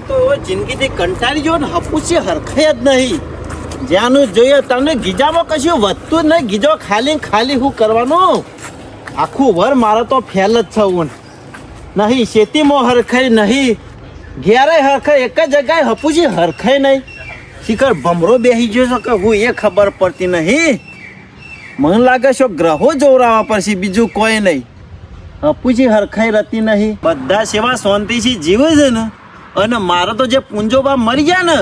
તો જિંદગીથી કંટાળી ગયો ને હપુસી હરખાય જ નહીં. જ્યાંનું જોઈએ તમને ગીજામાં કશું વધતું જ નહીં. ગીજો ખાલી ખાલી શું કરવાનું? આખું વર મારે તો ફેલ જ થવું નહીં. શેતીમાં હરખાય નહીં, ઘેરે હરખાય, એક જ જગ્યાએ હપુસી હરખાય નહીં. શિખર ભમરો બેસી ગયો છે કે હું એ ખબર પડતી નહીં. મને લાગે છે ગ્રહો જોવરાવા પડશે, બીજું કોઈ નહીં. હપુસી હરખાઈ રહેતી નહીં. બધા સેવા શાંતિથી જીવે છે ને, અને મારે તો જે પૂંજોબા મરી ગયા ને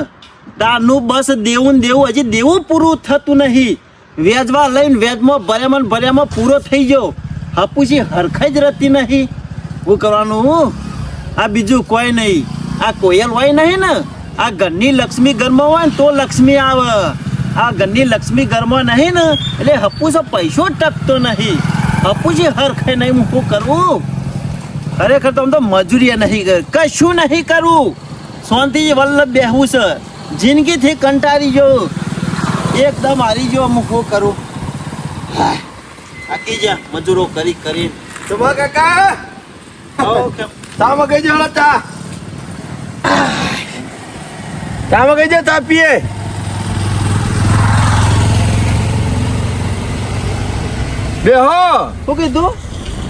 તારનું બસ દેવું ને દેવું, હજી દેવું પૂરું થતું નહીં. વેજવા લઈને વેજમાં ભર્યામાં પૂરો થઈ ગયો. હપુસી હરખાઈ જ રહેતી નહીં. શું કરવાનું? આ બીજું કોઈ નહીં. આ કોયલ હોય નહીં ને, આ ઘરની લક્ષ્મી ઘરમાં હોય ને તો લક્ષ્મી આવે. આ ઘરની લક્ષ્મી ઘરમાં નહીં ને એટલે હપુસો પૈસો ટકતો નહીં. હપુસી હરખાઈ નહીં. હું શું કરવું? ખરેખર તો આમ તો મજૂરી નહીં, કશું નહીં કરવું. શાંતિથી વલ્લભ બેહવું છે. જિંદગીથી કંટાળી ગયો, એકદમ હારી ગયો. હું શું કરું? થાકી જા મજૂરો કરી કરી. સુભા કાકા ચા મગાઈ જો, ચા મગાઈ જો, ચા પીએ. બેહો. શું કીધું?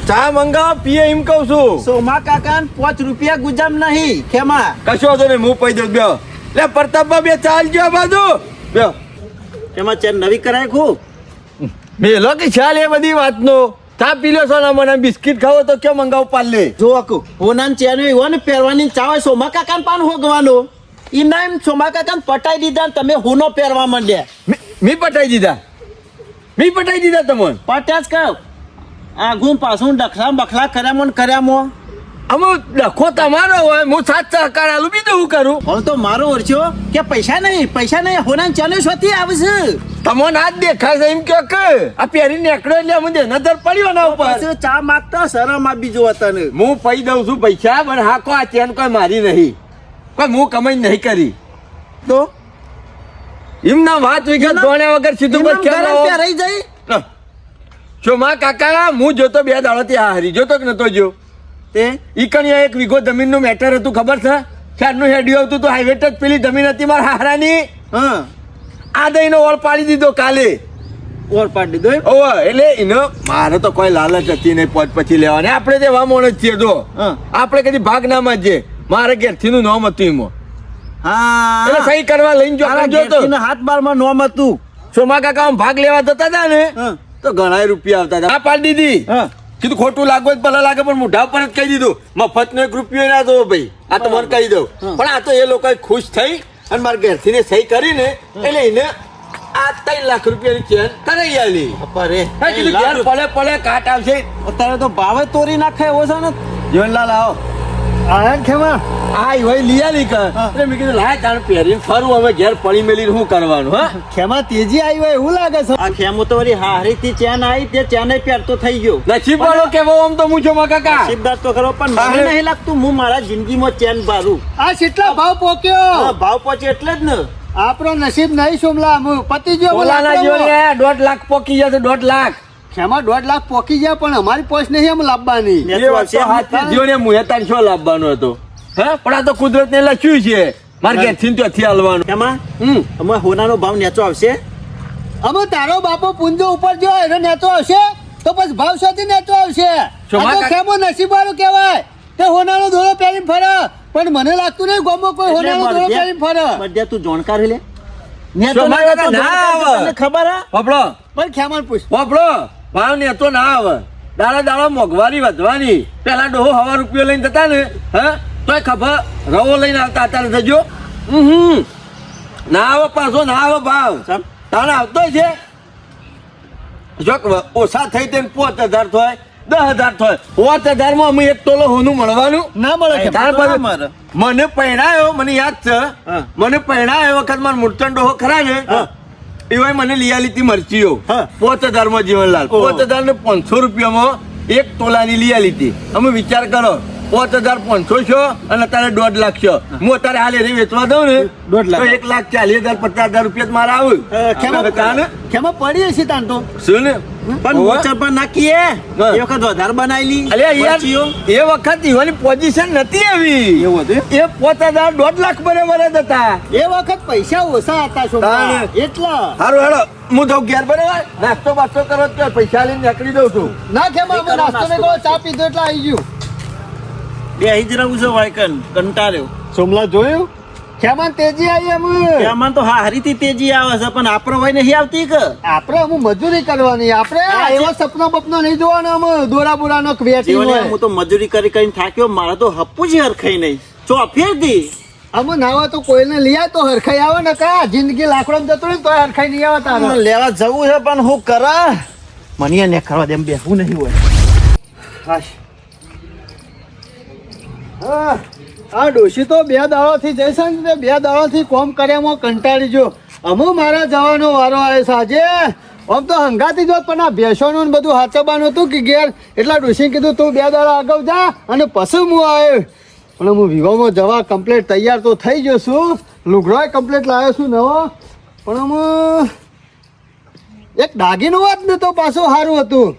ચા મંગાવો, પીએ એમ કહું છું. સોમા કાકા 5 રૂપિયા ગુજામ નહીં ખેમા. કશો વાંધો નહીં, હું પૈ દઉં. બેહો. લે પ્રતાપમાં બે ચાલજો આ બાજુ. બેહો. ખેમા ચેન નવી કરાય ખુબ મેલો કે ખ્યાલ એ બધી વાતનો. ચા પી લો છો ને, મને બિસ્કિટ ખાવો તો કેમ મંગાવું પાલે. જો આકુ હોનાન ચેન હોય ને પહેરવાની ચાવે સોમા કાકા પાન હોગવાનો. ઈ નામ સોમા કાકા પટાઈ દીધા ને તમે હોનો પહેરવા માંડ્યા. મી પટાઈ દીધા? મી પટાઈ દીધા તમને? પટ્યા જ કહું. આઘું પાછું ડખલા બખલા કર્યામો. અમુક ડખો તમારો હોય, હું સાત સહકાર આલું, બીજું હું કરું? હવે તો મારો ઓરછો કે પૈસા નહીં હોનાન ચાલે શોથી આવશે. તમને આજ દેખાય છે એમ કયો કે આ પહેરી નીકળ્યો એટલે અમને નજર પડ્યો ના ઉપર. પછી ચા માગતા શરમ આ બીજું વતન. હું પૈ દઉં છું પૈસા, પણ હા કો આ ચેન કોઈ મારી નહીં, કોઈ હું કમાઈ નહીં કરી. તો એમના વાત વિગત ભણ્યા વગર સીધું બસ રહી જાય. શોમા કાકા હું જોતો 2 દાડો ત્યાં હારી જોતો કે નતો જો તે ઈ કણિયા 1 વીઘો જમીનનું મેટર હતું, ખબર છે? ચારનું હેડિયું આવતું તો હાઈવે જ પેલી જમીન હતી મારા હારાની. હા આ દહીનો ઓળ પાડી દીધો કાલે. ઓર પાડી દીધો? ઓવે એટલે એનો મારે તો કોઈ લાલચ હતી નહીં પછી લેવાની. આપણે તે વામોણ જ છીએ. જો આપણે કદી ભાગ ના માંજે. મારે ઘેરથી નું નામ હતું એમાં. હા એટલે સહી કરવા લઈને જો હાથ બારમાં નોમ હતું. સોમા કાકા ભાગ લેવા જતા હતા ને તો ઘણા રૂપિયા આવતા હતા. આ પાડી દીધી. કીધું ખોટું લાગવું જ ભલે લાગે, પણ મોઢા પર જ કહી દીધું મફત નો 1 રૂપિયો ના દો ભાઈ. આ તો મને કહી દઉં. પણ આ તો એ લોકો ખુશ થઈ અને મારા ઘેરથી ને સહી કરીને એટલે એને આ 3 લાખ રૂપિયાની ચેન કરાઈ આલી. કીધું પડે કાટ આવશે. અત્યારે તો ભાવે તોડી નાખે એવો છે ને. જીવનલાલ આવો. આયા ખેમા આ હોય લીયાલી કર એટલે મેં કીધું લાય તાણ પહેરીને ફરું, હવે ઘેર પડી મેલીને શું કરવાનું? હા ખેમા તેજી આવી હોય એવું લાગે છે. આ ખેમો તો વળી હારીથી ચેન આવી, તે ચેન પહેરતો થઈ ગયો. નસીબ વાળો કેવો આમ તો હું છું કાકા. નસીબદાર તો ખરો, પણ મને નહીં લાગતું હું મારા જિંદગીમાં ચેન ભરું. આ કેટલા ભાવ પોક્યો? ભાવ પહોંચે એટલે જ ને. આપણો નસીબ નહીં સોમલા. પતિ જો બોલાના જો ને 1.5 લાખ પોકી જશે. 1.5 લાખ ખેમા 1.5 લાખ પોકી જાય, પણ અમારી પોચ નહીં એમ લાવવાની. એ વાત તો સાચી. જીવને મુએ તાર શું લાવવાનો હતો? હે પણ આ તો કુદરત ને લખ્યું છે મારે ઘેરથી ત્યાંથી હાલવાનું. ખેમા અમે હોનાનો ભાવ નેચો આવશે. અમે તારો બાપો પુંજો ઉપર જો એને નેચો આવશે તો પછી ભાવ સાથે નેચો આવશે. ખેમો નસીબ વાળું કહેવાય. તે હોનાનો ધોળો પહેરીને ફરે, પણ મને લાગતું નહીં ગોમો કોઈ હોનાનો ધોળો પહેરીને ફરે. બધા તું જાણકાર લે. ખબર હા પણ ખેમાન પૂછ ભાવ ને તો ના આવે. દાડા મોંઘવારી વધવાની. પેલા ડોહો 1.5 રૂપિયો લઈને જતા ને તોય ખબર રવો લઈને આવતા અત્યારે થજો. ના આવે પાછો ના આવે ભાવ. તાણે આવતો છે જો ઓછા થઈ તે 5000 થાય 10000 થાય. 5000 માં અમે 1 તોલો હોનું મળવાનું ના મળે. મને પહેણાયો, મને યાદ છે મને પહેણાયો વખત મારા મૂર્તન ડોહો ખરા ને એવાય મને લીયા લીધી મરચીઓ 5000 માં. જીવનલાલ 5000 ને 500 રૂપિયામાં 1 તોલાની લીયા લીધી. અમે વિચાર કરો 5,500 છો અને તારે 1.5 લાખ છો. હું અત્યારે હાલ એરી વેચવા દઉં ને 1.5 લાખ. તો 1,40,000 50,000 રૂપિયા મારે આવું ખેમા પડી હશે તાન તો શું ને પણ હોવે. મોચર પર નાખીએ હા. એ વખત વધારે બનાવેલી અલ્યા યાર વચ્ચીઓ. એ વખત ઈવાની પોઝિશન નથી એવી એવું હતું એ 5,000 1.5 લાખ બરાબર જ હતા. એ વખત પૈસા ઓછા હતા છોકરા તાને. એટલા હારું હેડો હું જાઉં ઘેર બરાબર નાસ્તો બાસ્તો કરો તો પૈસા લઈને નીકળી દઉં છું. ના ખેમા અમે નાસ્તો નહીં કરો ચા પીધો એટલે આવી ગયું બે અહીં જ રહું છું વાયકન કંટાળ્યો સોમલા જોયું ખેમા તેજી આવી અમે એમાં તો હારીથી તેજી આવે છે પણ આપણો ભાઈ નહીં આવતી કે આપણે અમુ મજૂરી કરવાની આપણે હા, એવો સપનો બપનો નહીં જોવાનો અમે દોરા બોરાનો વેચી જીવને હોય હું તો મજૂરી કરી કરીને થાક્યો મારે તો હપ્પુ જ હરખાઈ નહીં ચોફેર દી અમે નાવા તો કોઈને લઈ આવે તો હરખાઈ આવે ને કા જિંદગી લાકડો જતો રહે ને તો હરખાઈ નહીં આવે તારે લેવા જવું છે પણ હું કરા મને ને કરવા દેમ બેહવું નહીં હોય હાશ હા આ ડોશી તો 2 દાડાથી જઈશ ને 2 દાડાથી કોમ કર્યામાં કંટાળી જો અમુ મારા જવાનો વારો આવે છે આજે આમ તો હંગાતી જોત પણ આ ભેંસોનું ને બધું હાચબાનું હતું કે ઘેર એટલા ડોશી કીધું તું 2 દાડા અગાઉ જા અને પછી હું આવ્યો પણ હું વિવાહમાં જવા કમ્પ્લીટ તૈયાર તો થઈ ગયો છું લુગડોય કમ્પ્લીટ લાવ્યો છું નવો પણ હું એક દાગીનો વાત ને તો પાછું સારું હતું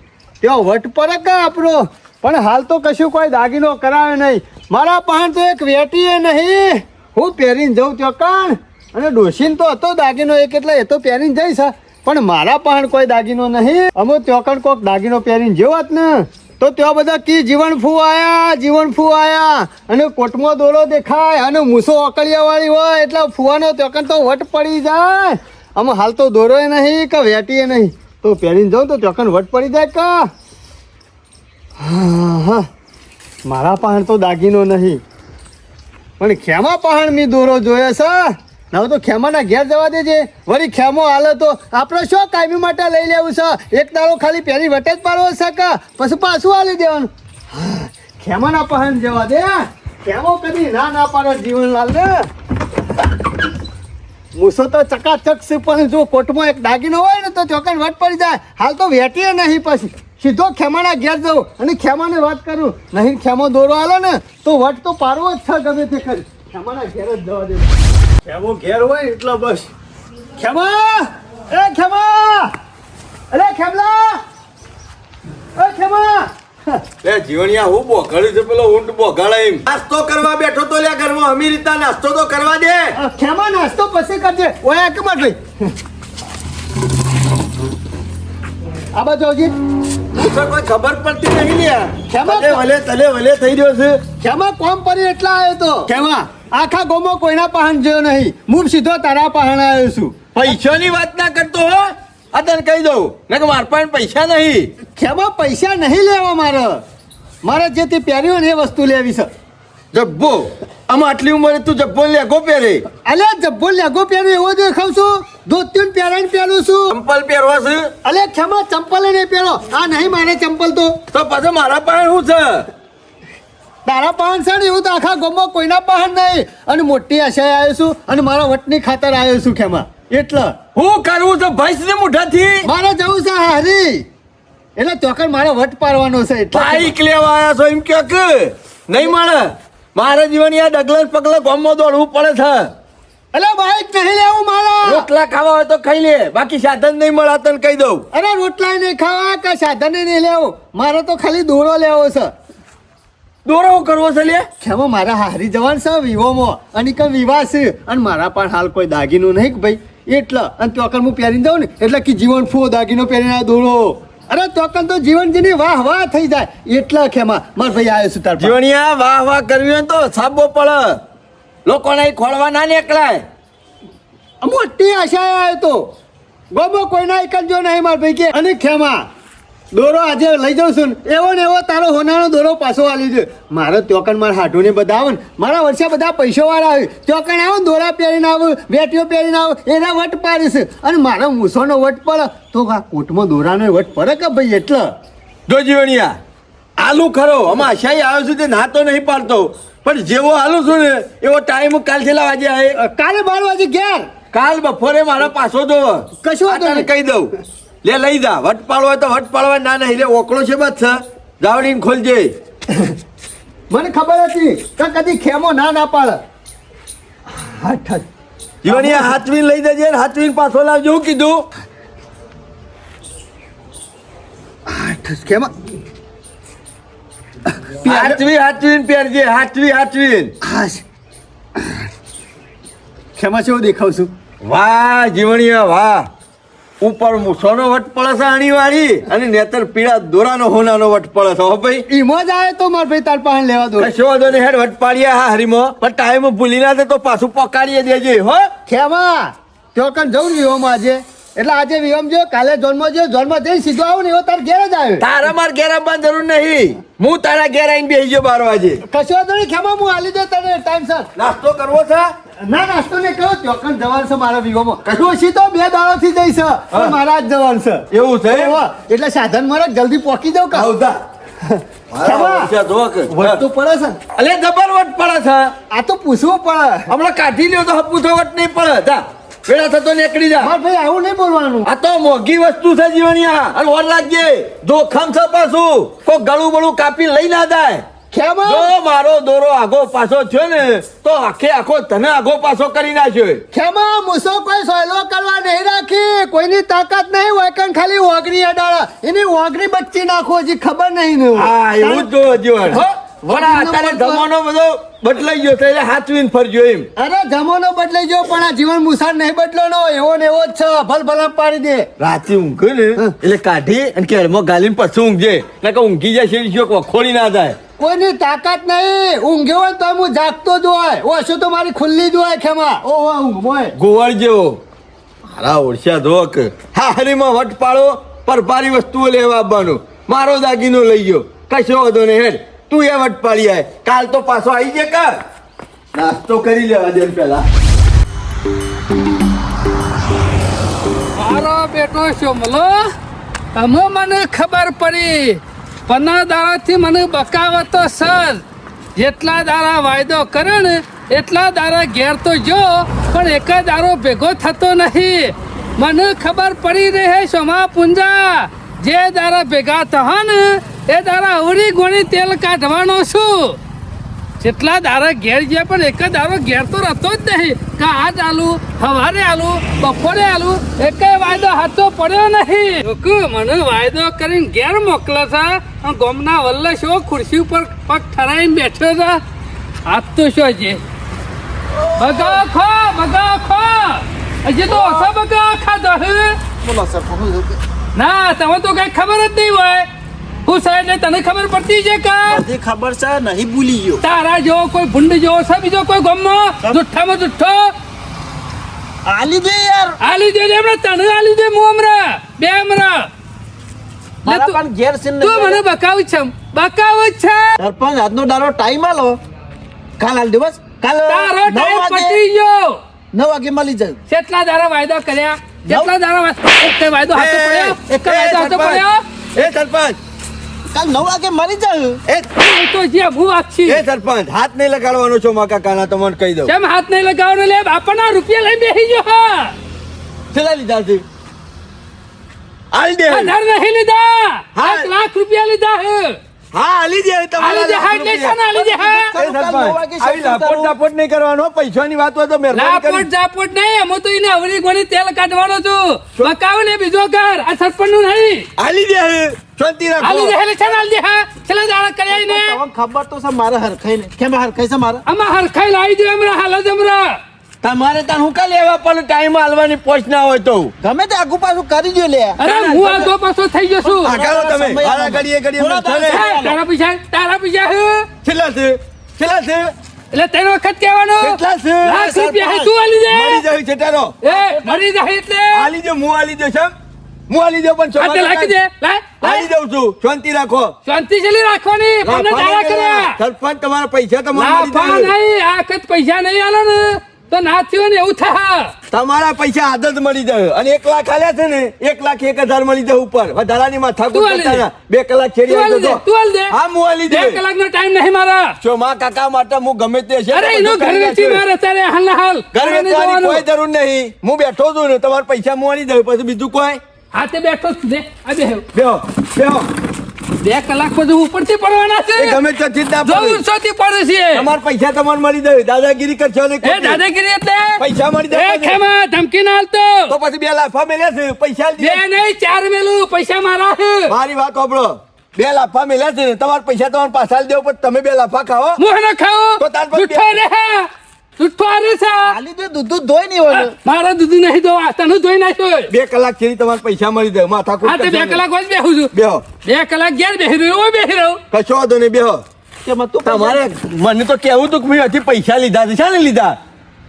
ત્યાં વટ પર કા આપણો પણ હાલ તો કશું કોઈ દાગીનો કરાવે નહીં મારા પાન તો એક વેટીએ નહીં હું પહેરીને જઉં ત્યાં કાણ અને ડોશીને તો હતો દાગીનો એક એટલે એ તો પહેરીને જઈશ પણ મારા પાન કોઈ દાગીનો નહીં અમે ત્યાં કણ કોઈક દાગીનો પહેરીને જેવો ને તો ત્યાં બધા કી જીવન ફૂ આયા અને કોટમાં દોરો દેખાય અને મૂસો અકળિયા વાળી હોય એટલે ફૂવાનો ત્યાં કણ તો વટ પડી જાય અમે હાલ તો દોરોય નહીં કે વેટીએ નહીં તો પહેરીને જાઉં તો ત્યાં કણ વટ પડી જાય કા હા મારા પહાણ તો દાગીનો નહીં પણ ખેમા પહાણ મી દોરો જોયો છે ના તો ખેમાના ઘેર જવા દેજે વળી ખેમો હાલે તો આપણે શું કાયમી માટે લઈ લેવું છે એક દાડો ખાલી પહેરી વટે જ પાડવો છે કે પછી પાછું હાલી દેવાનું હા, ખેમાના પહાણ જવા દે ખેમો કદી ના પાડો જીવનલાલ ને મૂસો તો ચકાચક છે પણ જો કોટમાં એક દાગીનો હોય ને તો ચોકન વટ પડી જાય હાલ તો વેટીએ નહીં પછી સીધો ખેમાના ઘેર જવું અને ખેમાને વાત કરું નહીં ખેમો દોરો આલો ને તો વટ તો પારવો જ છે ગમે તે કરી ખેમાના ઘેર જ જવા દે ખેમો ઘેર હોય એટલે બસ ખેમા અરે ખેમલા એ ખેમા લે જીવણિયા હું બોઘાડ્યું છે પેલો ઊંટ બોઘાડે એમ નાસ્તો કરવા બેઠો તો લે ઘરમાં અમી રીતના નાસ્તો તો કરવા દે ખેમા નાસ્તો પછી કરજે ઓયા કે મત ભાઈ આ બાજુ આવજી તો કોઈ ખબર પડતી નહીં લે ખેમા તલે વલે થઈ રહ્યો છે ખેમા કોમ પરી એટલા આવ્યો તો ખેમા આખા ગોમો કોઈના પહાણ જોયો નહીં હું સીધો તારા પહાણ આવ્યો છું પૈસાની વાત ના કરતો હો આ તને કહી દઉં ને કે મારા પાસે પૈસા નહીં ખેમા પૈસા નહીં લેવા મારે જે તે પહેર્યું ને એ વસ્તુ લેવી છે જબ્બો આમાં આટલી ઉંમરે તું જબ્બો લેગો પહેરે અલે જબ્બો લેગો પહેર્યું એવો દેખાવ છું ધોતીને પહેરાઈને પહેરું છું ચંપલ પહેરવા છે અલે ખેમા ચંપલ નહીં પહેરો આ નહીં મારે ચંપલ તો પછી મારા પાસે શું છે તારા પહાણ છે ને એવું તો આખા ગામમાં કોઈના પહાણ નહીં અને મોટી આશાએ આવ્યો છું અને મારા વટની ખાતર આવ્યો છું ખેમા એટલે હું કરવું છે ભાઈ ને મુઠાથી મારે જવું છે હારી એટલે ચોકર મારે વટ પાડવાનો છે એટલે બાઈક લેવા આવ્યા છો એમ કે નહીં મળે મારા જીવન યા ડગલે પગલે ગામમાં દોડવું પડે છે અલે બાઈક નહીં લેવું મારા રોટલા ખાવા હોય તો ખાઈ લે બાકી સાધન નહીં મળે તને કહી દઉં અરે રોટલા નહીં ખાવા કે સાધન નહીં લેવું મારે તો ખાલી દોરો લેવો છે દોરો કરવો છે લે ખેમો મારા હારી જવાન છે વિવોમાં અને કઈ વિવાહ છે અને મારા પણ હાલ કોઈ દાગીનો નહીં કે ભાઈ એટલે અને ચોકર હું પહેરીને જાઉં ને એટલે કે જીવન ફો દાગીનો પહેરીને આ દોરો અરે ચોકન તો જીવન જેની વાહ થઈ જાય એટલા ખેમા માર ભાઈ આવ્યો છું તાર પાસે. જીવણિયા વાહ કરવી હોય તો સાબો પડે લોકોને ખોળવા ના નીકળાય મોટી આશા આવ્યો તો ગોબો કોઈના એક જ જો નહીં માર ભાઈ કે અને ખેમા દોરો આજે લઈ જાઉં છું ને એવો ને એવો તારો હોનાનો દોરો પાછો આલી દે મારે ત્યોકન મારા હાટુને બધા આવે ને મારા વર્ષે બધા પૈસો વાળા આવે ત્યોકન આવે ને દોરા પહેરીને આવું વેટીઓ પહેરીને આવું એના વટ પાડીશ અને મારા મૂસોનો વટ પડે તો આ કોટમાં દોરાનો વટ પડે કે ભાઈ એટલે જો જીવણિયા આલુ ખરો આમાં આશાઈ આવ્યો છું તે ના તો નહીં પાડતો પણ જેવો આલુ છું ને એવો ટાઈમ કાલ છેલ્લા વાગે આવે કાલે 12 વાગે ઘેર કાલ બપોરે મારા પાછો જો કશું વાંધો તને નહીં. કહી દઉં લે લઈ જા વટ પાડવા હોય તો વટ પાડવા ના નહીં લે ઓકળો છે બસ જાવડીને ખોલજે મને ખબર હતી કે કદી ખેમો ના પાડે. હટ હટ. જીવણી હાથવીન લઈ જજે ને હાથવીન પાછો લાવજો. હું કીધું હટ ખેમા હાથવીન પહેરજે. હાથવીન હાશ. ખેમા કેવો દેખાવ છું? વાહ જીવણીયા વાહ. ઉપર મૂછોનો વટ પડે છે આણી વાળી અને નેતર પીળા દોરાનો હોનાનો વટ પડે છે. હો ભાઈ ઈમો જ આવે તો માર ભાઈ તાર પાસે લેવા દો. કશો વાંધો નહીં હેડ વટ પાડ્યા હા હરીમાં પણ ટાઈમ ભૂલી ના દે તો પાછું પકાડીએ દેજે. હો ખેમા તો કણ જવું વિહોમાં આજે એટલે આજે વિહોમ જો કાલે જોનમાં જો જોનમાં જઈ સીધો આવું ને એવો તાર ઘેર જ આવ્યો. તારા માર ઘેર આવવાની જરૂર નહીં. હું તારા ઘેર આવીને બેસી ગયો 12 વાગે. કશો વાંધો નહીં ખેમા હું આલી દે તને ટાઈમસર. નાસ્તો કરવો છે? ના નાસ્તો ને કહો ચોકન જવાનું છે મારા વિહોમાં. ડોશી તો 2 દાડોથી જઈશ પણ મારા જ જવાનું છે. એવું છે? ઓહો, એટલે સાધન મારે જલ્દી પહોંચી જાવ કા. આવતા વટ તો પડે છે ને. અલે જબર વટ પડે છે. આ તો પૂછવું પડે. હમણાં કાઢી લ્યો તો હપુથો વટ નહીં પડે. જા વેળા થતો નીકળી જા. માર ભાઈ આવું નહીં બોલવાનું. આ તો મોંઘી વસ્તુ છે જીવણીયા અને ઓર લાગજે જોખમ છે પાછું. કોઈ ગળું બળું કાપી લઈ ના જાય. ખેમા જો મારો દોરો આગો પાછો થયો ને તો આખો તને આગો પાછો કરી નાખ્યો. ખેમા મુસો કોઈ સોયલો કરવા નહીં રાખી. કોઈની તાકાત નહીં હોય કણ ખાલી ઓગરી અડાડા એની ઓગરી બચ્ચી નાખો હજી ખબર નહીં ને. હા એવું જ જો જીવન. હો વડા અત્યારે જમાનો બધો બદલાઈ ગયો છે એટલે હાથવીન ફરજો એમ. અરે જમાનો બદલાઈ ગયો પણ આ જીવન મુસાર નહીં બદલાનો એવો ને એવો જ છે. ભલ ભલા પાડી દે. રાતે ઊંઘે ને એટલે કાઢી અને કેળમાં ગાલીને પછી ઊંઘજે ને કે ઊંઘી જાય છે ખોલી ના જાય. કોઈની તાકાત નહીં. ઊંઘ્યો હોય તો હું જાગતો જ હોય. ઓછો તો મારી ખુલ્લી જ હોય ખેમા. ઓહો ઊંઘ હોય ગોવાળ જેવો. મારા ઓળશા ધોક હા હરીમાં વટ પાડો પર ભારી વસ્તુઓ લેવા આવવાનું. મારો દાગીનો લઈ ગયો કશો વાંધો નહીં હેડ તું એ વટ પાડી આય. કાલ તો પાછો આવી જાય કા નાસ્તો કરી લેવા દે પેલા. મારો બેટો શોમલો અમે મને ખબર પડી 15 દાડાથી મને બકાવતો સર જેટલા દાડા વાયદો કરે ને એટલા દાડા ઘેર તો જો પણ એક દાડો ભેગો થતો નહીં. મને ખબર પડી રહે સોમા પુંજા જે દાડા ભેગા થવા ને એ દાડા અવળી ગોળી તેલ કાઢવાનો છું. જેટલા દાડા ઘેર ગયા પણ એક દાડો ઘેર તો રહેતો જ નહીં. કે આજ આલુ સવારે આલુ બપોરે આલુ એક વાયદો હાથો પડ્યો નહીં. લોકો મને વાયદો કરીને ઘેર મોકલે છે અને ગોમના વલ્લે શો ખુરશી ઉપર પગ ઠરાઈને બેઠો છે. આજ તો શું છે બગા ખો હજી તો ઓછા બગા ખાધો હે. બોલો સર. ના તમે તો કઈ ખબર જ નહીં હોય. હું સાહેબ તને ખબર પડતી છે કા? બધી ખબર છે નહીં ભૂલી ગયો. તારા જેવો કોઈ ભૂંડ જેવો છે બીજો કોઈ ગમમાં જુઠ્ઠામાં જુઠ્ઠો આલી દે યાર. આલી દે હમણાં તને આલી દે હું હમણાં બે હમણાં મારા પણ ઘેર છે ને. તું મને બકાવું છે સરપંચ આજનો દારો ટાઈમ આલો. કાલ આલ દે બસ. કાલ તારો 9 ટાઈમ વાગે પતી ગયો. 9 વાગે મળી જાય. કેટલા દાડા વાયદા કર્યા કેટલા દાડા એક વાયદો હાથો પડ્યો એક વાયદો હાથો પડ્યો. એ સરપંચ કાલ 9 વાગે મળી જાય. એ તો જે હું વાગછી એ સરપંચ હાથ નહીં લગાડવાનો છો મા કાકાના તમને કહી દઉં. કેમ હાથ નહીં લગાવવાનો લે આપણના રૂપિયા લઈ બેસી ગયો. હા છેલ્લા લીધા છે આલી દે. 1000 નહીં લીધા હા. 1 લાખ રૂપિયા લીધા હે. હા આલી દે આલી દે હા એટલે છે ને આલી દે હા. એ સરપંચ આવી લાપોટ ડાપોટ નહીં કરવાનો. પૈસાની વાત હોય તો મહેરબાની કરી. લાપોટ જાપોટ નહીં અમે તો એને અવળી ગોળી તેલ કાઢવાનો છું. બકાવ ને બીજો ઘર આ સરપંચ નું નહીં. આલી દે શાંતિ રાખો. આલી દે એટલે છે ને આલી દે હા છેલ્લા દાડા કર્યા ને તમને ખબર તો છે મારે હરખાઈ ને કેમ હરખાઈ છે મારે. આમાં હરખાઈ લાવી દે હમણાં હાલ જ હમણાં. તમારે તાર હું કા લેવા પણ ટાઈમ હાલવાની પોચ ના હોય તો ગમે તે આગુ પાછું કરી દો લે. અરે હું આગો પાછો થઈ ગયો છું. આગાલો તમે હારા ઘડીએ થોડા મને દાડા તારા પૈસા હે છેલ્લા છે એટલે તેનો વખત કહેવાનો કેટલા છે? લાખ રૂપિયા હે તું આલી દે. મરી જાય છે તારો એ મરી જાય એટલે આલી દે હું આલી દે છું હું આલી દઉં પણ આટલે લાખી દે લાય આલી દઉં છું શાંતિ રાખો. શાંતિ ચલી રાખવાની મને દાડા કર્યા સરપંચ તમારા પૈસા તમારે મળી લાફા જાય. નહીં આ વખત પૈસા નહીં આલે ને તો ના થયો ને એવું થાય. તમારા પૈસા આદત મળી જાય અને 1 લાખ આલ્યા છે ને 1,01,000 મળી જાય ઉપર વધારાની માથા તું આલી દે. 2 કલાક છેડી તું આલી આવજો દે તું આલી દે હા હું આલી દે 2 કલાકનો ટાઈમ નહીં મારા. જો માં કાકા માટે હું ગમે તે છે અરે એનો ઘર વેચી મારે અત્યારે હાલ ના હાલ ઘર ઘરે નહીં વેચવાની જવાનું. કોઈ જરૂર નહીં. હું બેઠો છું ને તમારા પૈસા હું આલી દઉં પછી બીજું કોઈ હાથે બેઠો જ દે આ બે બેહો બેહો 2 કલાક પછી ઉપરથી પડવાના છે એ ગમે તે ચિંતા જો પડે. ઊંચોથી પડે છે તમારા પૈસા તમારે મળી જાય દાદાગીરી કરશો ને એ દાદાગીરી એટલે પૈસા મળી એ જાય ખેમા ધમકી ના હાલતો તો પછી 2 લાફા મેલ્યા છે પૈસા બે નહીં 4 મેલું પૈસા મારા છે મારી વાત સાંભળો 2 લાફા મેલ્યા છે તમારા પૈસા તમારે પાછા દેવો પણ તમે 2 લાફા ખાઓ મોહ ન ખાઓ તો તાર પર જુઠ્ઠો રે હા જુઠ્ઠો રે છે ખાલી તો દૂધ ધોઈ નહીં હોય મારા દૂધ નહીં દો આ તને ધોઈ નાખ્યો 2 કલાક છે તમારે પૈસા મળી જાય માથા હા તો 2 કલાક જ બેહું છું બેહો 2 કલાક ઘેર બેહી રહ્યો હું બેહી રહ્યો કશો વાંધો નહીં બેહો કે મત તું તમારે મને તો કેવું હતું કે મેં હજી પૈસા લીધા છે શાને લીધા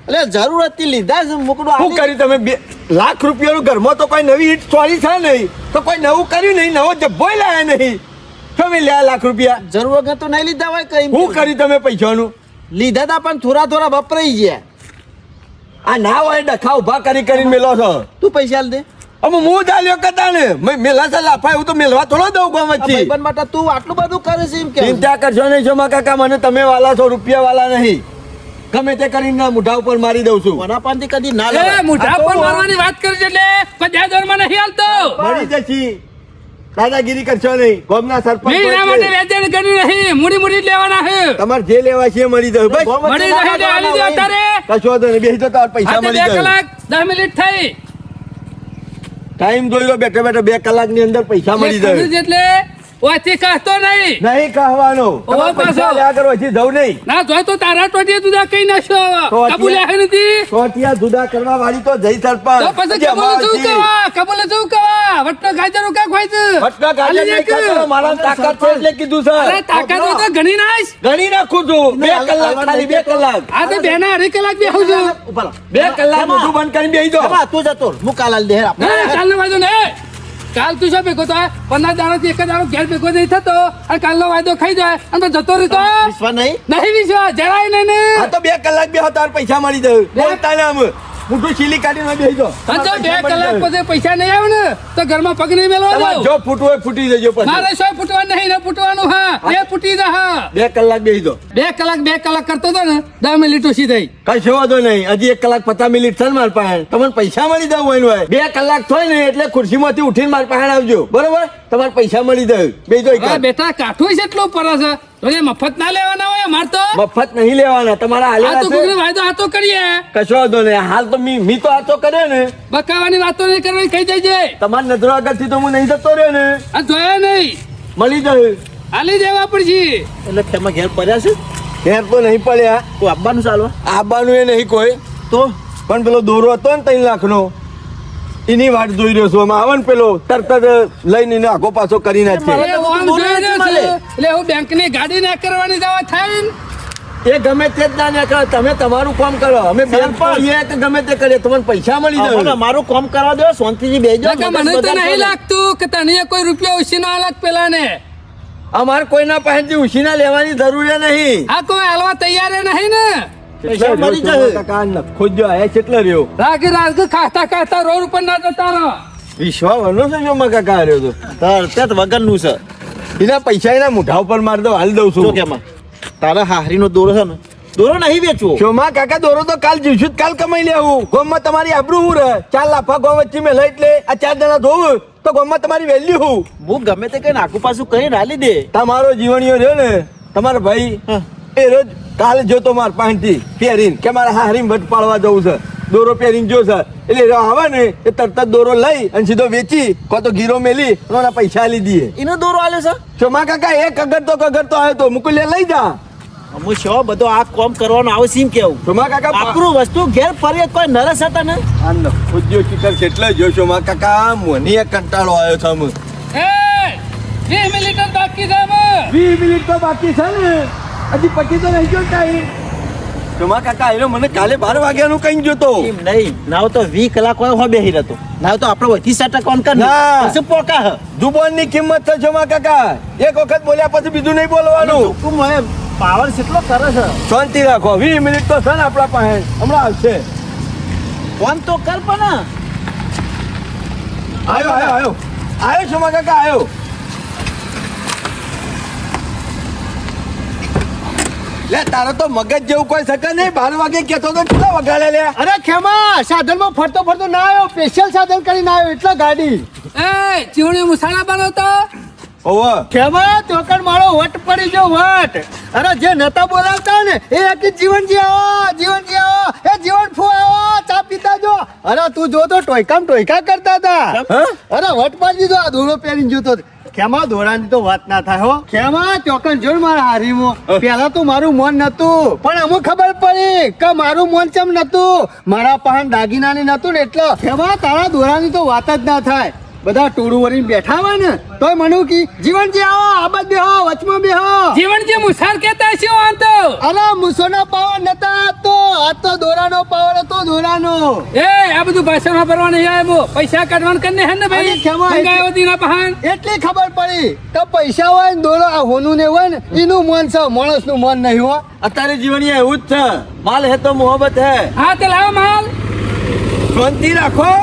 એટલે જરૂર હતી લીધા છે મોકડું શું કર્યું તમે 2 લાખ રૂપિયાનું ઘરમાં તો કોઈ નવી ઈટ ચોરી છે નહીં તો કોઈ નવું કર્યું નહીં નવો જબ્બોય લાયા નહીં તમે લ્યા લાખ રૂપિયા જરૂર વગર તો નહીં લીધા હોય કઈ શું કર્યું તમે પૈસાનું લીધા તા પણ થોડા વપરાઈ ગયા આ ના હોય ડખા ઉભા કરીને મેલો છો તું પૈસા આલ દે અમે હું ચાલ્યો કતા ને મેલા છે લાફા એવું તો મેલવા થોડો દઉં ગામ આ વચ્ચે ભાઈબંધ માટે તું આટલું બધું કરે છે એમ કે ચિંતા કરશો નહીં છો કાકા મને તમે વાલા છો રૂપિયા વાલા નહીં ગમે તે કરીને મોઢા ઉપર મારી દઉં છું વનાપાનથી કદી ના એ લેવાય. મુઢા પર મારવાની વાત કરી છે એટલે કોઈ દરમાં નહીં હાલતો મળી જશી દાદાગીરી કરશો નહીં ગામના સરપંચ મેં એના માટે વેચાણ કર્યું નહીં મૂડી જ લેવાના છે તમારે જે લેવા છે એ મળી જાય બસ ગોમ વચ્ચે મળી ના જાય એટલે આલી દે લેવાય. અત્યારે કશો વાંધો નહીં બેસી તો તાર પૈસા આજે મળી 2 જાય કલાક 10 મિનિટ થઈ ટાઈમ જોઈ લો બેઠા બેઠા 2 કલાકની અંદર પૈસા મળી જાય એક એટલે ઓથી કહતો નહીં નહીં કહેવાનો તમારે પાછો. પૈસા લ્યા કરો હજી જવું નહીં ના જોય તો તારા ટોટીએ તું કઈ નાખ્યો તો કબૂલ અત્યારે- હે નથી ચોટિયા જુદા કરવા વાળી તો જય સરપંચ તો પછી હજી કબૂલ શું અમારથી. કવા કબૂલ શું કવા વટનો ગાજરો કા ખોઈ છે ભટકા ગાજર આલી નહીં દે કે. ખાતો, મારા તાકાત છે એટલે કીધું છે અરે તાકાત હોય તો ઘણી નાખ ગણી નાખું છું 2 કલાક ખાલી 2 કલાક આ તો બેના અઢી કલાક બેહું છું ઉભા રહો. 2 કલાક મોઢું બંધ કરીને બેસી જાઓ એમાં તું જતો રહો. હું કાલ આલ દે હેર આપણે. ના કાલનો વાયદો ને કાલ તું શું ભેગો થાય 15 દાડાથી 1 દાડો ઘેર ભેગો નહીં થતો અને કાલનો વાયદો ખાઈ જાય અને પછી જતો રહેતો વિશ્વાસ નહીં નહીં વિશ્વાસ જરાય નહીં ને આ તો 2 કલાક બે તાર પૈસા મળી જાય બોલતા ને આમ મોઢું છીલી કાઢીને બેસી જાઓ અને જો 2 કલાક પછી પૈસા નહીં આવે ને તો ઘરમાં પગ નહીં મેળવા તમારે દો જો ફૂટવું હોય ફૂટી જજો પછી મારે શું ફૂટવાનું નહીં ને ફૂટવાનું હા એ ફૂટી જા હા 2 કલાક બેસી જાઓ 2 કલાક કરતો હતો ને 10 મિનિટ ઓછી થઈ કશો વાંધો નહીં હજી 1 કલાક 50 મિનિટ છે ને મારા પાસે તમને પૈસા મળી જાય હોય 2 કલાક થાય ને એટલે ખુરશીમાંથી ઉઠીને મારા પાસે આવજો બરોબર તમારે પૈસા મળી જાય બેસી જાઓ હવે એકાદ. બેટા કાઠું છે એટલું પર છે તો એ મફત ના લેવાના હોય અમાર તો મફત નહીં લેવાના તમારા આ હાલ્યા તો છે કોકને વાયદો હાથો કરીએ કશો વાંધો નહીં હાલ તો મી તો આતો કર્યો ને બકાવાની વાતો નહીં કરવાની કહી દેજે તમારી નજરો આગળથી તો હું નહીં જતો રહ્યો ને આ જોયા નહીં મળી જાય હાલી દેવા પડશે એટલે ખેમાં ઘેર પડ્યા છે ઘેર તો નહીં પડ્યા તું આપવાનું ચાલવા આવવાનું એ નહીં કોઈ તો પણ પેલો દોરો હતો ને 3 લાખનો એની વાટ જોઈ રહ્યો છું આમાં આવે ને પેલો તરત જ લઈને એને આગો પાછો કરી નાખે એ ઓમ જોઈ રહ્યો છું. એટલે હું બેંકની ગાડી ના કરવાની જવા થાય ને એ ગમે તે જ ના કરો તમે તમારું કામ કરો અમે બેંક પડીએ કે ગમે તે કરીએ તમને પૈસા મળી હવે જાય મારું કામ કરવા દો શાંતિથી બેસજો નકર મને તો નહીં લાગતું કે તને કોઈ રૂપિયા ઉછીનો આલાક પેલા ને અમારે કોઈના પાસેથી ઉછીના લેવાની જરૂર નહીં આ કોઈ હાલવા તૈયાર નહીં ને પૈસા મળી જશે. ખોજો આયા કેટલા રહ્યો રાગ ખાતા ખાતા રોડ ઉપર ના જતા રહો વિશ્વા વનો છે જો મકા કા રહ્યો તો તરત વગરનું છે એના પૈસા એના મોઢા ઉપર મારી દઉં હાલ દઉં શું છું કેમાં તારા હાહરીનો દોરો છે ને દોરો નહીં વેચવો શોમાં કાકા દોરો તો કાલ જીવશું જ કાલ કમાઈ લેવું ગોમમાં તમારી આબરૂ હું રહે 4 લાફા ગોમ વચ્ચે મેં લઈ એટલે આ 4 જણા ધોવું તો ગોમમાં તમારી વેલ્યુ હું હું ગમે તે કઈ નાખું પાછું કરીને હાલી દે તમારો જીવણીઓ રહ્યો ને તમારો ભાઈ હા. એ રોજ કાલે જોતો માર પાસેથી પહેરીને કે મારે હારીને વટ પાડવા જવું છે દોરો પહેરીને જો છે એટલે એ આવે ને એ તરત જ દોરો લઈ અને સીધો વેચી કો તો ગીરો મેલી અને એના પૈસા આલી દઈએ એનો દોરો આલ્યો છે શોમાં કાકા એક કગર તો આવ્યો તો મુકુલે લઈ જા હું શો બધો આ કામ કરવાનો આવે છે એમ કેવું શોમાં કાકા આપણું વસ્તુ ઘેર ફરી કોઈ નરસ હતા ને આ ઉદ્યોગ શિખર છે એટલે જો શોમાં કાકા મને એક કંટાળો આવ્યો છે અમે એ 20 મિનિટ જ બાકી છે હવે 20 મિનિટ તો બાકી છે ને હજી પટી તો નહીં ગયો ટાઈમ શોમાં કાકા આવ્યો મને કાલે 12 વાગ્યાનું કઈ જોતો એમ નહીં નાવ તો 20 કલાક હોય હો બેહી રહેતો નાવ તો આપણે વધી સટા કોણ કર ના. પછી પોકા હ જુબાનની કિંમત છે શોમાં કાકા એક વખત બોલ્યા પછી બીજું નહીં બોલવાનું હુકુમ હોય પાવર કેટલો કરે છે શાંતિ રાખો 20 મિનિટ તો છે ને આપણા પાસે હમણાં આવશે ફોન તો કર પણ આવ્યો શોમા કાકા આવ્યો લે તારો તો મગજ જેવું કોઈ શકે નહીં 12 વાગે કેતો તો કેટલા વગાડે લે અરે ખેમા સાધનમાં ફરતો ના આવ્યો સ્પેશિયલ સાધન કરીને આવ્યો એટલે ગાડી એ ચીવણી મુસાણા બનાવતો ઓવો ખેમા ચોકડ મારો વટ પડી ગયો વટ. અરે જે નતા બોલાવતા ને એ એક જીવન જીવો એ જીવન ફુવાવો ચા પીતા જો. અરે તું જો તો ટોયકા કરતા હતા. હા? અરે વટ પાડી દીધો આ દોરો પહેરીને જોતો હતો. ખેમા દોરાની તો વાત ના થાય હો. ખેમા ચોકન જોડ મારા હારીમાં પેલા તો મારું મન નતું પણ અમુક ખબર પડી કે મારું મન ચમ નતું. મારા પાન દાગીનાની નતું ને એટલે ખેમા તારા દોરાની તો વાત જ ના થાય. બધા ટોળું વળીને બેઠા હોય ને તોય મનું કી જીવનજી આવો આબાદ બેહો વચમાં બેહો. જીવનજી મુસાર કેતા છે આંતો. અરે મુસોના પાવર નતા આ તો દોરાનો પાવર હતો દોરાનો. એ આ બધું ભાષણમાં ભરવા નહીં આવ્યો. પૈસા કાઢવાનું કરીને હે ને ભાઈ. અરે ખેમા, મંગાયો દીના પહાણ. એટલી ખબર પડી કે પૈસા હોય ને દોરો આ હોનું ને હોય ને એનું મન છે માણસનું મન નહીં હો. અત્યારે જીવણીએ એવું જ છે. માલ હે તો મોહબ્બત હે. હા તે લાવો માલ. શાંતિ રાખો.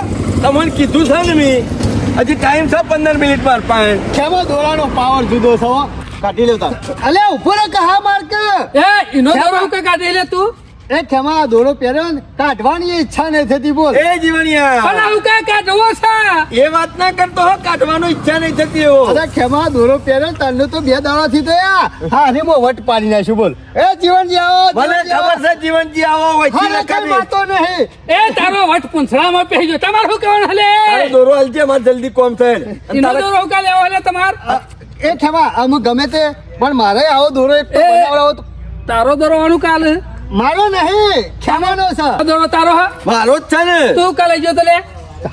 તમને કીધું છે ને મેં હજી ટાઈમ છે 15 મિનિટ માર પાસે. ખેમા દોરાનો પાવર જુદો છે હો. કાઢી લેતા અલે ઉભો રે કહા માર કે એ ઇનો દોરો કે કાઢી લે તું. એ ખેમા દોરો પહેર્યો ને કાઢવાની ઈચ્છા નહીં થતી બોલ. એ જીવણીયા પણ આવું કે કાઢવો છે. એ વાત ના કરતો હો. કાઢવાનો ઈચ્છા નહીં થતી એવો. અરે ખેમા દોરો પહેર્યો ને તને તો 2 દાડાથી થયા. હા ને મો વટ પાડી નાખ્યું બોલ. એ જીવનજી આવો મને ખબર છે જીવનજી આવો વચ્ચે હા કઈ વાતો નહીં. એ તારો વટ પૂંછડામાં પહેર્યો. તમારે શું કહેવાનું હલે? તારો દોરો હાલજે માર જલ્દી કોમ થાય. અને ઇનો તારે- દોરો કા લેવો હલે તમાર? એ ખેમા અમુક ગમે તે પણ મારે આવો દોરો એક તો એ. બનાવડાવો તો. તારો દોરો આનું કાલે. મારો નહીં ખેમાનો છે. આ દોરો તારો હા. મારો જ છે ને. તું કા લઈ ગયો તો લે?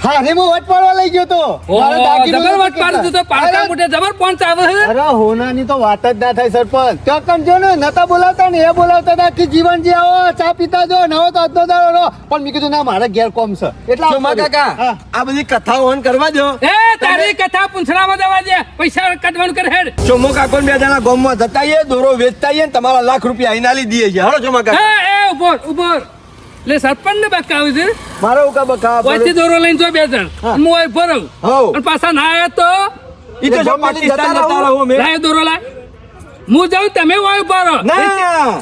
હા રે મો વટ પાડવા લઈ ગયો તો. મારો દાગીનો જબર વટ પાડી તો પાડકા અરે, મોટે જબર પોંચ આવે હે. અરે હોનાની તો વાત જ ના થાય સરપંચ. ચોકન જો ને નતા બોલાવતા ને એ બોલાવતા હતા કે જીવનજી આવો ચા પીતા જો નવો તો આજનો દાડો રહો. પણ મેં કીધું ના મારે ઘેર કોમ છે એટલે સોમા કાકા હા. આ બધી કથાઓ ઓન કરવા દો. એ તારી કથા પૂંછડામાં જવા દે. પૈસા કાઢવાનું કર હેડ. ચોમો કાકો ને 2 જણા ગામમાં જતા આઈએ, દોરો વેચતા આઈએ ને તમારા લાખ રૂપિયા અહીં આલી દઈએ છે. હાલો ચોમા કાકા. એ ઉભો લે સરપંચ ને બકાવ છે. મારો ઉકા બકા વચ્ચે દોરો લઈને જો 2 જણ હું અહીં ભરવ હોવ. અને પાછા ના આયા તો ઈ તો જો પાકિસ્તાન જતા રહો મેં. લાય દોરો લાય. હું જાઉં તમે વાય ભરો. ના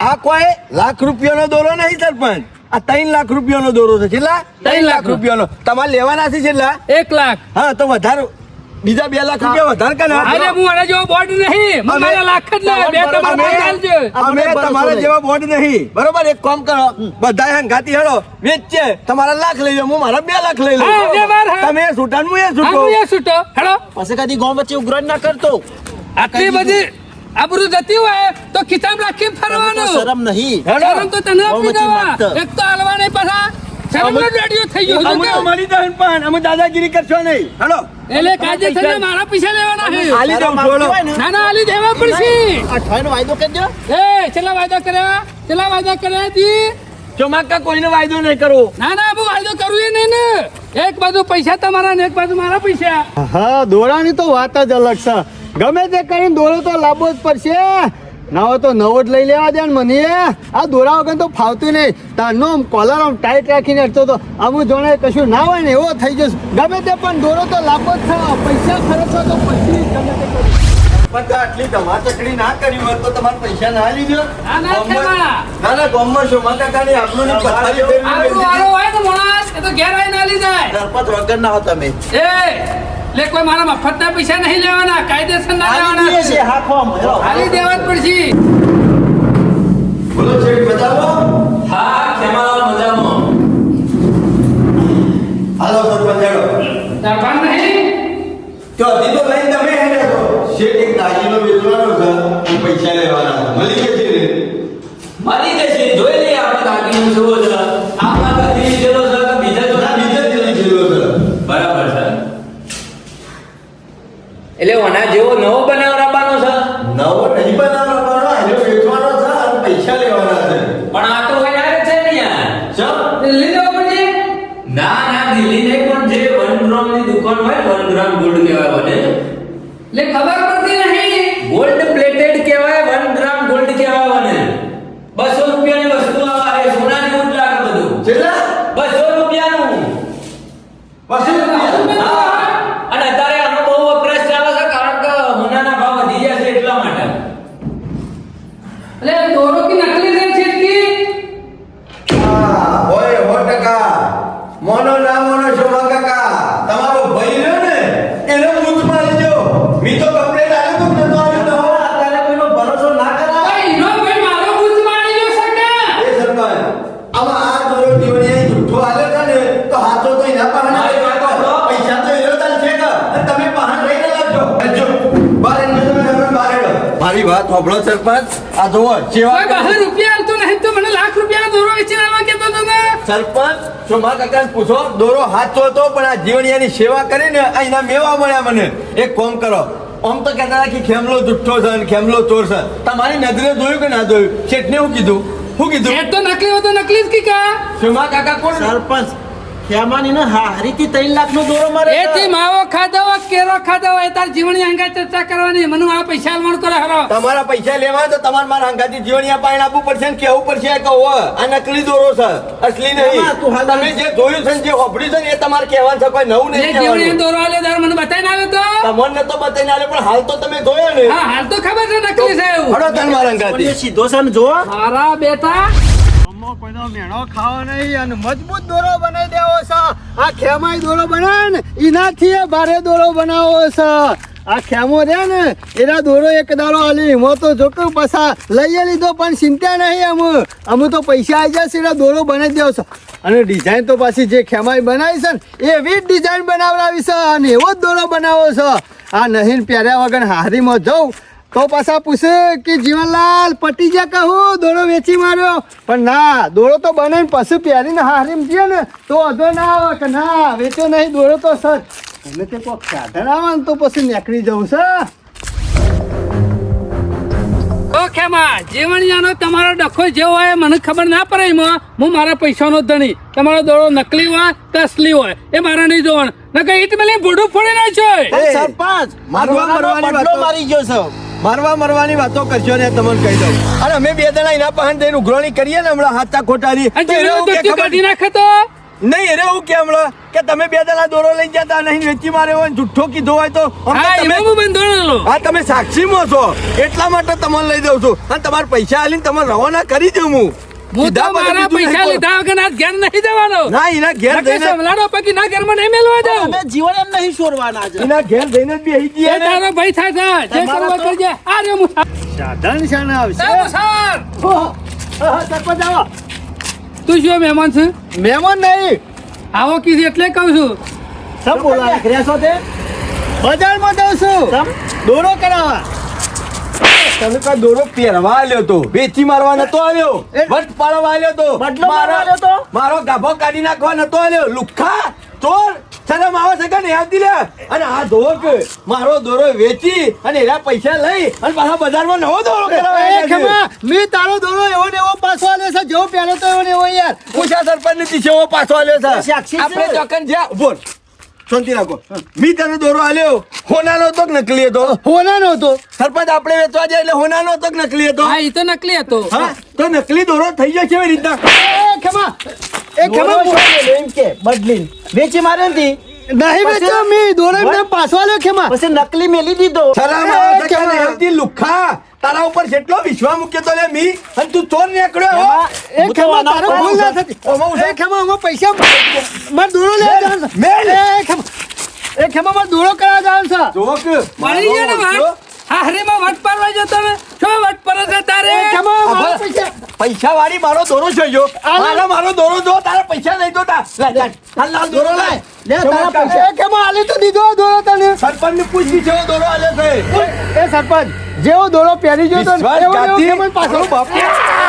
આ કોઈ લાખ રૂપિયાનો દોરો નહીં સરપંચ. આ 3 લાખ રૂપિયાનો દોરો છે. કેટલા? 3 લાખ રૂપિયાનો. તમારે લેવાના છે કેટલા? 1 લાખ. હા તો વધારે બીજા 2 લાખ રૂપિયા વધારે કે ના? અરે હું આના જેવો બોર્ડ નહીં. હું મારા લાખ જ લે. 2 તમારે ચાલજો. અમે તમારા જેવા બોર્ડ નહીં. બરોબર એક કામ કરો બધા હંગાતી હેડો વેચે. તમારા લાખ લઈ લો, હું મારા 2 લાખ લઈ લઉં. હા, વ્યવહાર, હા. તમે છૂટા ને હું એ હા છૂટો. હું એ છૂટો હેડો. પછી કદી ગામ વચ્ચે ઉઘરાણ ના કરતો. આટલી બધી આબરૂ જતી હોય તો ખિસ્સામાં રાખીને ફરવાનું. શરમ નહીં. હેડો. શરમ તો તને આપી બહુ દેવા. મસ્ત. એક તો હાલવા નહીં પાછા. શરમનો રેડિયો થઈ ગયો અમે છે તો મળી જાય પણ અમે દાદાગીરી કરશો નહીં. હેડો. એટલે કાયદેસરના મારા પૈસા લેવાના છે. હાલી શરમ દઉં આવતી છોડો. હોય ને, ના ના હાલી દેવા પડશે. આ ઠાઈનો વાયદો કરી દો. એ છેલ્લા વાયદા કર્યા જી. ચોમાકા કોઈને વાયદો નહીં કરવો. ના ના હું વાયદો કરું એ નહીં ને. એક બાજુ પૈસા તમારા ને એક બાજુ મારા પૈસા. હા દોરાની તો વાત જ અલગ છે. ગમે તે કરીને દોરો તો લાવવો જ પડશે. નવો તો નવો જ લઈ લેવા દે ને મને. આ દોરા વગર તો ફાવતું નહીં. તારનો કોલર આમ ટાઈટ રાખીને હટતો તો અમુક જોડે કશું ના હોય ને એવો થઈ જશે. ગમે તે પણ દોરો તો લાવવો જ છે. પૈસા ખર્ચો તો પછી ગમે તે કરો. પણ તો આટલી ધમાચકડી ના કરી હોત તો તમારે પૈસા ના લીધો. ના, ના, ખેમા. ના ના ગામમાં ચોમાકા કાઢી આપણું ની પથારી ફેરવી આપણું વારો હોય ને માણસ એ તો ઘેર આવીને આલી જાય. સરપંચ વગર ના હો તમે. એ લે કોઈ મારા મફતના પૈસા નહીં લેવાના. કાયદેસર ના આલી દઈએ લેવાના. છીએ, હા ફોર્મ. હેલો. હાલી દેવા જ પડશે. બોલો શેઠ બતાવો. હા ખેમાલાલ મજામાં. હાલો સરપંચ હેડો. દરબાર નહીં. તો હજી તો લઈને તમે હેડો છો. શેઠ એક દાગીનો વેચવાનો છે, પૈસા લેવાના છે. મળી જશે ને? મળી જશે. જોઈ લઈએ આપણે દાગીનો કેવો છે. આપણા કદી લીધેલો છે કે બીજા તો ના બીજા જ લીધેલો છે. બરાબર છે. એટલે ઓના જેવો નવો બનાવવાનો છે. નવો નહીં બનાવવાનો, એને વેચવાનો છે અને પૈસા લેવાના છે. પણ આ તો હોય છે ને યાર. ચમ? દિલ્હી જવું પડશે. ના ના દિલ્હી નહીં પણ જે 1 ગ્રામની દુકાન હોય 1 ગ્રામ ગોલ્ડ કહેવાય મને. લે ખબર પડતી નહીં. ગોલ્ડ પ્લેટેડ કહેવાય 1 ગ્રામ ગોલ્ડ કહેવાય મને. 200 રૂપિયાની વસ્તુ આવે સોનાની ઉડ લાગે બધું. કેટલા? 200 રૂપિયાનું. પછી હા. અને અત્યારે આનો બહુ વપરાશ ચાલે છે કારણ કે સોનાના ભાવ વધી ગયા છે એટલા માટે. લે દોરો કી નકલી છે છેટકી. હા, હોય 100%. મોનો ના મોનો શોભા કાકા તમારો ભાઈ રહ્યો ને એને મૂછ મારી દો. મી તો વાત સાંભળો સરપંચ આ જુઓ સેવા કોઈ બહાર રૂપિયા આલતો નહીં તો મને લાખ રૂપિયા દોરો વેચીને આલવા કહેતો હતો ને. સરપંચ ચોમા કાકાને પૂછો દોરો હાથો હતો પણ આ જીવણિયાની સેવા કરીને આ એના મેવા મળ્યા મને એક કામ કરો આમ તો કહેતા હતા કે ખેમલો જુઠ્ઠો છે ને ખેમલો ચોર છે તમારી નજરે જોયું કે ના જોયું શેઠને શું કીધું એ તો નકલી હોય તો નકલી જ કી ચોમા કાકા કોણ સરપંચ ખેમાની ને હારીથી 3 લાખનો દોરો મારે એથી માવો ખાધો હોય કેરો ખાધો હોય તાર જીવણી અંગે ચર્ચા કરવાની મને આ પૈસા આલવાનું કરે હરો. તમારા પૈસા લેવા તો તમારે મારા હંગાથી જીવણિયા પાણી આપવું પડશે ને કેવું પડશે કે ઓ આ નકલી દોરો છે અસલી નહીં એમાં તું હાલ તમે જે જોયું છે ને જે હોભળ્યું છે ને એ તમારે કહેવાનું છે કોઈ નવું જે નહીં જીવણી કહેવાનું. દોરો આલ્યો તાર મને બતાવીને આવ્યો તો તમને તો બતાવીને આલે પણ હાલ તો તમે જોયો ને હા હાલ તો ખબર છે નકલી છે એવું. હડો તન મારા પણ હંગાથી એ સીધો છે ને જો મારા બેટા કોઈનો મેણો ખાવો નહીં અને મજબૂત દોરો બનાવી દેવો છે. આ ખેમાય દોરો બનાવે ને એનાથી એ ભારે દોરો બનાવો છે. આ ખેમો રે ને એના દોરો એક દાડો આલી એમાં તો જોકે પાછા લઈ લીધો પણ ચિંતા નહીં અમે તો પૈસા આવી જશે એના દોરો બનાવી દેવો છે. અને ડિઝાઇન તો પાછી જે ખેમાઈ બનાવી છે ને એવી જ ડિઝાઇન બનાવડાવી છે અને એવો જ દોરો બનાવો છે. આ નહીં પહેર્યા વગર હારીમાં જવું તો પાછા પૂછે કે જીવનલાલ પટી જા કહું દોરો વેચી માર્યો પણ ના દોરો તો બનાવીને પછી પહેરીને હારીમ જઈએ ને તો અધો ના આવે કે ના વેચો નહીં દોરો તો સર અમે તે કોઈક સાધન આવે ને તો પછી નીકળી જવું છે. ઓ ખેમા જીવણિયાનો તમારો ડખો જેવો હોય મને ખબર ના પડે એમાં હું મારા પૈસાનો ધણી તમારો દોરો નકલી હોય કે અસલી હોય એ મારે નહીં જોવાનું નકર ઈટ મેલી ભૂડું ફોડી નાખ્યો. પણ સરપંચ મારવા મરવાની બદલો વાતો. મારી ગયો છે. મારવા મરવાની વાતો કરશો ને તમને કહી દઉં અને અમે બે જણા એના પાસે જઈને ઉઘરાણી કરીએ ને હમણાં હાથા ખોટાની અને તો એને જીવણિયો એવું તો કે તું ખબર કાઢી નાખે તો નહીં એને એવું કે હમણાં કે તમે બે જણા દોરો લઈ જતા નહીં વેચી માર્યો હોય ને જુઠ્ઠો કીધો હોય તો અમને હા તમે- એમાં હું બંધોણેલો હા તમે સાક્ષીમાં છો એટલા માટે તમને લઈ દઉં છું અને તમારા પૈસા આલીને તમે રવાના કરી દઉં હું હું તો સીધા પછી મારા બીજું પૈસા નહીં લીધા વગર આજ ઘેર નહીં જવાનો ના એના ઘેર નકર જઈને સંભળાડો પકી ના ઘરમાં નહીં મેલવા જાઉં અમે જીવન એમ નહીં છોડવાના છે. એના ઘેર જઈને જ બેસી એ જઈએ ને તારો ભાઈ થાય છે જે તમારા કરવા તો- કરજે આ રે મુસાર સાધન શાને આવશે એ મુસાર સરપંચ આવો તું શું મહેમાન છે મહેમાન નહીં આવો કીધું એટલે કહું છું સબ બોલાય ઘરે છો તે બજારમાં જાઉં છું તમ દોરો કરાવવા તમે કોઈ દોરો પહેરવા આવ્યો તો વેચી મારવા નતો આવ્યો વટ પાડવા આવ્યો તો બદલો મારવા આવ્યો તો? મારો ગાભો કાઢી નાખવા નતો આવ્યો લુખ્ખા ચોર શરમ આવે છે કે નહીં આવતી લે અને આ ધોક મારો દોરો વેચી અને એના પૈસા લઈ અને પાછા બજારમાં નવો દોરો કરાવવા એ આવ્યા છે. ખેમા મેં તારો દોરો એવો ને એવો પાછો આલ્યો છે જેવો પહેલો તો એવો ને એવો યાર પૂછા સરપંચ ની દીશેવો પાછો આલ્યો છે સાક્ષી છે. આપણે ચોકન જ્યાં ઉભો રહો. શાંતિ રાખો મી તને દોરો આલ્યો હોનાનો હતો કે નકલી હતો હોનાનો હતો સરપંચ આપણે વેચવા જાય એટલે હોનાનો હતો કે નકલી હતો હા એ તો નકલી હતો હા તો નકલી દોરો થઈ જશે એવી રીતના એ ખેમા એ દોરો ખેમા શું બોલ્યો એમ કે બદલીને વેચી મારે નથી નહીં વેચ્યો મેં દોરો એમને પાછો આલ્યો ખેમા પછી નકલી મેલી દીધો. શરમ એ, આવે છે કે કેમ? નહીં આવતી લુખ્ખા તારા ઉપર જેટલો વિશ્વાસ મૂક્યો તો લે મી અને તું ચોર નીકળ્યો હો. એમાં એ હું તો ખેમા આના તારો પર ભૂલ ના છું. થતી ઓમાં હું એ ખેમા આમાં પૈસા માર દોરો લેવા જવાનું છે. મેલ. એ ખેમા એ ખેમા માર દોરો કરવા જવાનું છે જોક મળી ગયા ને વાત હારીમાં વટ પાડવા જતો ને શું વટ પર છે તારે એ ખેમા મારા આભાર. પૈસા પૈસા વાળી મારો દોરો છે જો મારો દોરો જો તારા પૈસા લઈ દો તા હાલ લાલ દોરો લાય લે તારા પૈસા. એ ખેમા આલી તો દીધો દોરો તને સરપંચ ને પૂછી જેવો દોરો આલે છે એ સરપંચ જેવો દોરો પહેરી ગયો તો વિશ્વાસ એવો એવો ઘાતી. ખેમા પાછો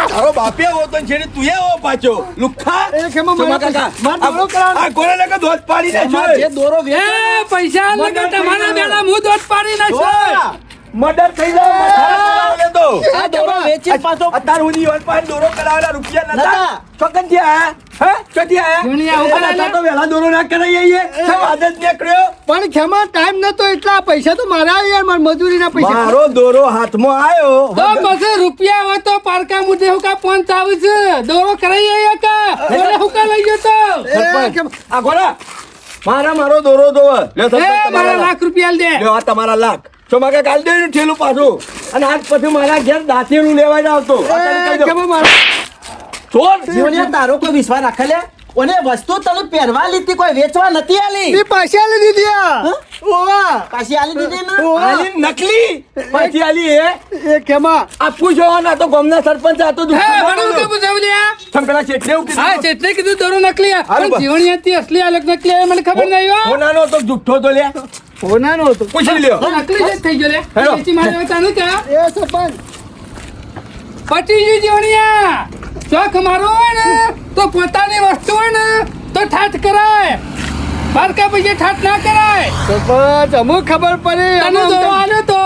તારો બાપિયા હો તો છેડે તું આવો પાછો લુખ્ખા એ ખેમા ચોમા મારા કાકા, માર દોરો કરાવવાનો. આ કોને લગે ધોધ પાડી દે એમાં જે દોરો એ પૈસા લગા તમારા બેડા હું દોટ પાડી નાખશો મર્ડર થઈ જાય તો આ દોરો વેચી પાછો અત્યાર સુધી વન પાંચ દોરો કરાવેલા રૂપિયા નતા નતા. ચોકન થી આયા હે ચોથી આયા દુનિયા ઉપર એ નતા આલ્યા. તો વહેલા દોરો ના કરાઈ આઈએ સબ આદત નીકળ્યો પણ ખેમા ટાઈમ નતો એટલા પૈસા તો મારા યાર માર મજૂરીના પૈસા મારો દોરો હાથમાં આવ્યો તો પછી રૂપિયા હોય તો પારકા મુજે હુકા પંચ આવે છે દોરો કરાઈ આયા કા દોરો હુકા લઈ જતો એ ખેમા આ ગોળા મારો દોરો જોવો લ્યો એ સરપંચ મારા તમારા લાખ રૂપિયા આલ દે લ્યો આ તમારા લાખ ચોમાકા કાલ દે ઠેલું પાછું અને આજ પછી મારા ઘેર દાંતેલું લેવા જ આવતો આ તને કહી એ દઉં. ખેમા મારા ચોર જીવણિયા તારો કોઈ વિશ્વાસ રાખે લે ઓને વસ્તુ તને પહેરવા લીધી કોઈ વેચવા નથી આલી એ પૈસા લઈ દીધી આ. ઓવા પાછી આલી દીધી ને ઓવા આલી નકલી પાછી આલી એ ખેમા આ પૂછો ના તો ગામના સરપંચ આ તો હે મને કે પૂછાવ લ્યા તમે પેલા શેઠને એવું કીધું? હા ચેટલે કીધું દોરો નકલી આ હારું પણ બસ. જીવણિયાથી અસલી અલગ નકલી આ મને ખબર નહીં હો હોનાનો તો જુઠ્ઠો તો લ્યા હોનાનો હતો પૂછી લ્યો તો નકલી જ થઈ ગયો લે હેલો. વેચી મારે તાનું કા એ સરપંચ પટી ગયું જીવણિયા શોખ મારો હોય ને તો પોતાની વસ્તુ હોય ને તો ઠાઠ કરાય બારકા પછી ઠાઠ ના કરાય સરપંચ અમુક ખબર પડી તને દોરો આલ્યો તો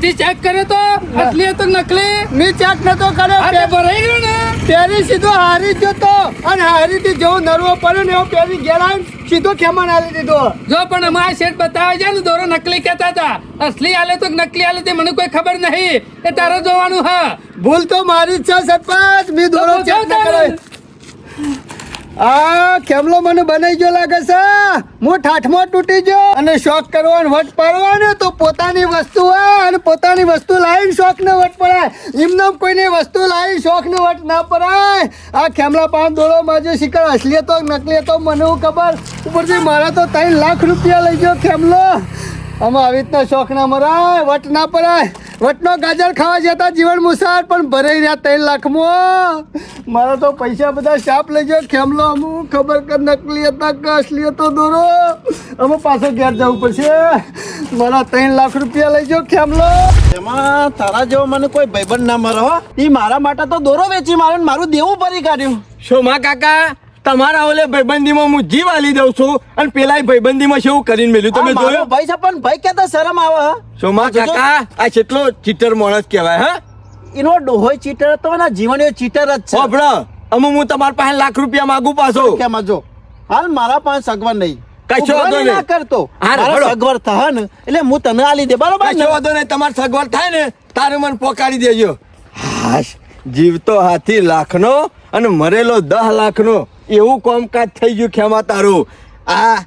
તે ચેક કર્યો તો અસલી હતો કે નકલી મેં ચેક નતો આ કર્યો તે ભરાઈ ગયો ને પેલી સીધો હારી જ જતો અને હારીથી જેવો નરવો પડ્યો ને એવો પેલી ઘેર આવીને સીધો ખેમણ આલી દીધો જો પણ અમારા શેઠ બતાવે છે ને દોરો નકલી કહેતા હતા અસલી આલે તો કે નકલી આલે તે મને કોઈ ખબર નહીં એ તારે જોવાનું હા ભૂલ તો મારી જ છે સરપંચ મેં દોરો તો ચેક ન તારે. કર્યો આ કેમલો મને બનાવી ગયો લાગે છે હું ઠાઠમાં તૂટી ગયો અને શોખ કરવાનો વટ પાડવાનો તો પોતાની વસ્તુ હોય અને પોતાની વસ્તુ લાવીને શોખ ને વટ પડાય એમને કોઈની વસ્તુ લાવી શોખ ને વટ ના પડાય આ ખેમલા પાંચ દોડો માજો શિકાર અસલી હતો કે નકલી હતો મને હું ખબર ઉપરથી મારા તો 3 લાખ રૂપિયા લઈ ગયો ખેમલો આમાં આવી રીતના શોખ ના મરાય વટ ના પડાય વટનો ગાજર ખાવા જતા જીવન મુસાર પણ ભરાઈ રહ્યા 3 લાખમાં મારા તો પૈસા બધા શાપ લઈ ગયો ખેમલો અમુક ખબર કે નકલી હતા કે અસલી હતો દોરો અમે પાછો ઘેર જવું પડશે મારા 3 લાખ રૂપિયા લઈ ગયો ખેમલો એમાં તારા જેવો મને કોઈ ભાઈબંધ ના મળે હો એ મારા માટે તો દોરો વેચી માર્યો ને મારું દેવું ભરી કાઢ્યું સોમા કાકા તમારા ઓલે ભાઈબંધીમાં હું જીવ આલી દઉં છું અને પેલા ભાઈબંધીમાં શું કરીને મેલ્યું તમે આ મારો જોયો ભાઈ છે પણ ભાઈ કહેતા શરમ આવે હે? સોમા કાકા આ કેટલો ચીટર માણસ કહેવાય હા એનો ડોહોય ચીટર હતો ને જીવણીઓ ચીટર જ છે હોભળો અમે હું તમારા પાસે લાખ રૂપિયા માંગુ પાછો કેમ જો હાલ મારા પાસે સગવડ નહીં કશો વાંધો ઉઘરાણી ના નહીં. કરતો હા, મારા હળો. સગવડ થાય ને એટલે હું તને આલી દે બરોબર ને કશો વાંધો નહીં તમારે સગવડ થાય ને તારે મને પોકાડી દેજો હાશ જીવતો હાથી લાખનો અને મરેલો 10 લાખનો એવું કામકાજ થઈ ગયું ખેમા તારું આ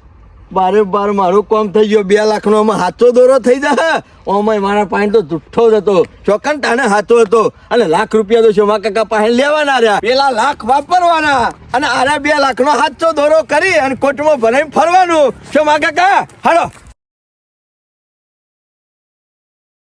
બારે બાર મારું કામ થઈ ગયું 2 લાખનો આમાં હાચો દોરો થઈ જાય ઓમાં મારા પાસે તો જુઠ્ઠો જ હતો ચોકન તાને હાચો હતો અને લાખ રૂપિયા તો શોમા કાકા પાસે લેવાના રહ્યા પેલા લાખ વાપરવાના અને આરા 2 લાખનો હાચો દોરો કરી અને કોટમાં ભરાઈને ફરવાનું શોમા કાકા હાલો